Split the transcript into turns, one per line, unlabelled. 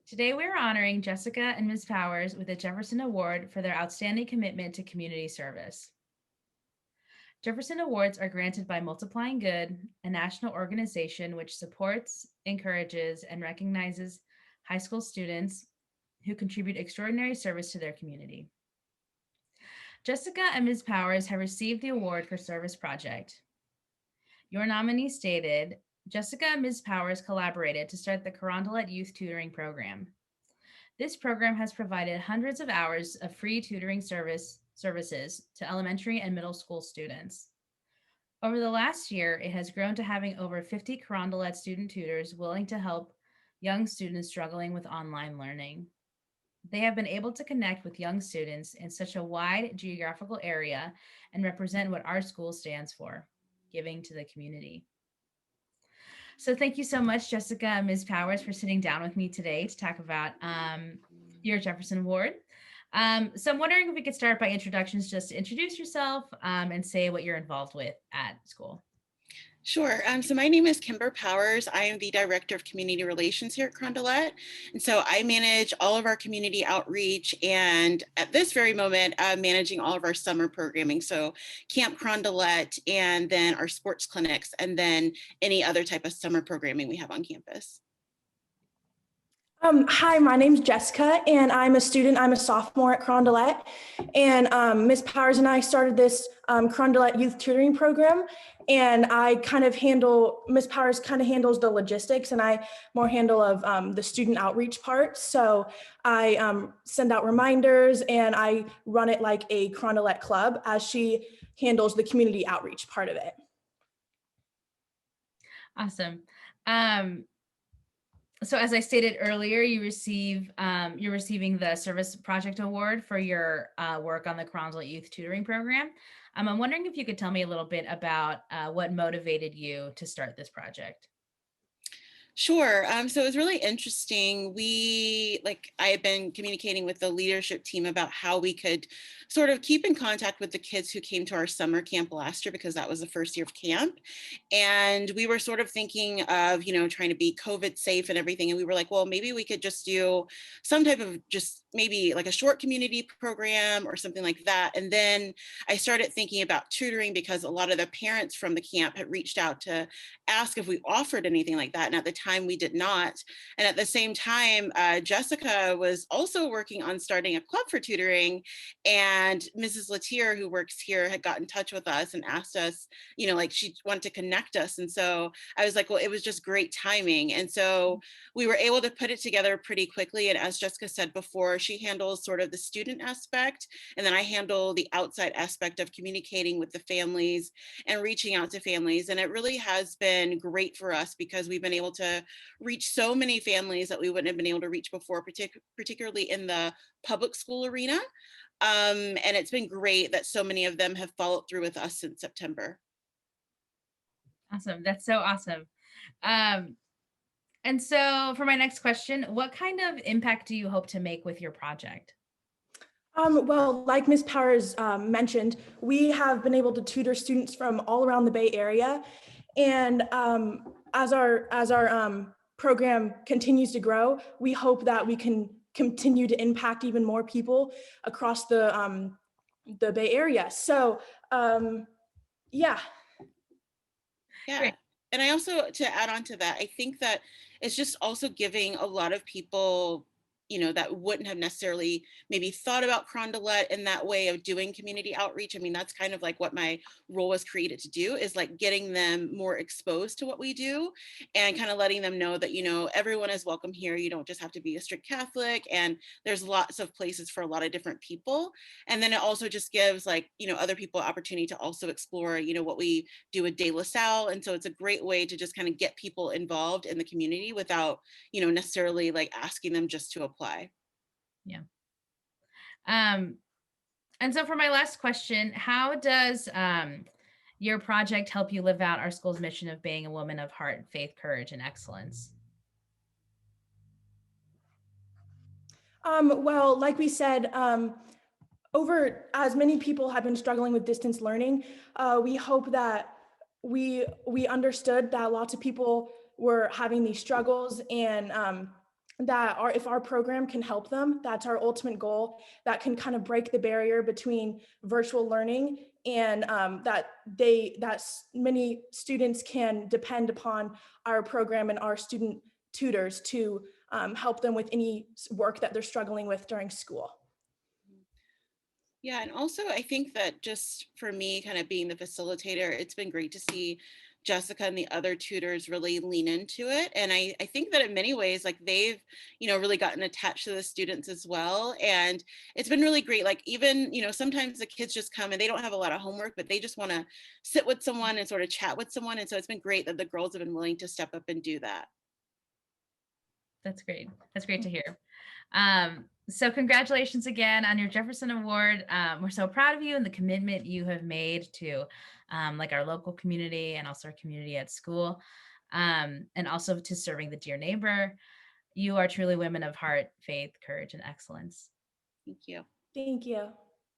Today we are honoring Jessica and Ms. Powers with the Jefferson Award for their outstanding commitment to community service. Jefferson Awards are granted by Multiplying Good, a national organization which supports, encourages, and recognizes high school students who contribute extraordinary service to their community. Jessica and Ms. Powers have received the award for Service Project. Your nominee stated, Jessica and Ms. Powers collaborated to start the Carondelet Youth Tutoring Program. This program has provided hundreds of hours of free tutoring services to elementary and middle school students. Over the last year, it has grown to having over 50 Carondelet student tutors willing to help young students struggling with online learning. They have been able to connect with young students in such a wide geographical area and represent what our school stands for, giving to the community. So thank you so much, Jessica and Ms. Powers, for sitting down with me today to talk about your Jefferson Award. So I'm wondering if we could start by introductions, just to introduce yourself and say what you're involved with at school.
Sure. So my name is Kimber Powers. I am the Director of Community Relations here at Carondelet. And so I manage all of our community outreach and at this very moment, managing all of our summer programming. So Camp Carondelet and then our sports clinics and then any other type of summer programming we have on campus.
Hi, my name's Jessica, and I'm a student. I'm a sophomore at Carondelet, and Ms. Powers and I started this Carondelet Youth Tutoring Program, and I kind of handle, Ms. Powers kind of handles the logistics, and I more handle of the student outreach part. So I send out reminders, and I run it like a Carondelet club as she handles the community outreach part of it.
Awesome. So as I stated earlier, you're receiving the Service Project Award for your work on the Carondelet Youth Tutoring Program. I'm wondering if you could tell me a little bit about what motivated you to start this project.
Sure. So it was really interesting. I had been communicating with the leadership team about how we could sort of keep in contact with the kids who came to our summer camp last year, because that was the first year of camp. And we were sort of thinking of, trying to be COVID safe and everything. And we were like, well, maybe we could just do some type of just maybe like a short community program or something like that. And then I started thinking about tutoring because a lot of the parents from the camp had reached out to ask if we offered anything like that. And at the time we did not. And at the same time, Jessica was also working on starting a club for tutoring. And Mrs. Latier, who works here, had got in touch with us and asked us, she wanted to connect us. And so I was like, well, it was just great timing. And so we were able to put it together pretty quickly. And as Jessica said before, she handles sort of the student aspect. And then I handle the outside aspect of communicating with the families and reaching out to families. And it really has been great for us because we've been able to reach so many families that we wouldn't have been able to reach before, particularly in the public school arena. And it's been great that so many of them have followed through with us since September.
Awesome. That's so awesome. And so for my next question, what kind of impact do you hope to make with your project?
Well, like Ms. Powers mentioned, we have been able to tutor students from all around the Bay Area. And as our program continues to grow, we hope that we can continue to impact even more people across the Bay Area. So, yeah.
Yeah.
Great.
And I also, to add on to that, I think that it's just also giving a lot of people, that wouldn't have necessarily maybe thought about Carondelet in that way of doing community outreach. I mean, that's kind of like what my role was created to do, is like getting them more exposed to what we do and kind of letting them know that, everyone is welcome here. You don't just have to be a strict Catholic, and there's lots of places for a lot of different people. And then it also just gives other people opportunity to also explore, what we do with De La Salle. And so it's a great way to just kind of get people involved in the community without, necessarily like asking them just to apply.
Yeah. And so for my last question, how does your project help you live out our school's mission of being a woman of heart, faith, courage, and excellence?
Well, like we said, over as many people have been struggling with distance learning, we hope that we understood that lots of people were having these struggles, and that if our program can help them, that's our ultimate goal. That can kind of break the barrier between virtual learning and that many students can depend upon our program and our student tutors to help them with any work that they're struggling with during school.
Yeah, and also I think that just for me, kind of being the facilitator, it's been great to see Jessica and the other tutors really lean into it. And I think that in many ways, like they've, really gotten attached to the students as well. And it's been really great. Like even, sometimes the kids just come and they don't have a lot of homework, but they just want to sit with someone and sort of chat with someone. And so it's been great that the girls have been willing to step up and do that.
That's great. That's great to hear. So congratulations again on your Jefferson Award. We're so proud of you and the commitment you have made to like our local community and also our community at school, and also to serving the dear neighbor. You are truly women of heart, faith, courage, and excellence.
Thank you.
Thank you.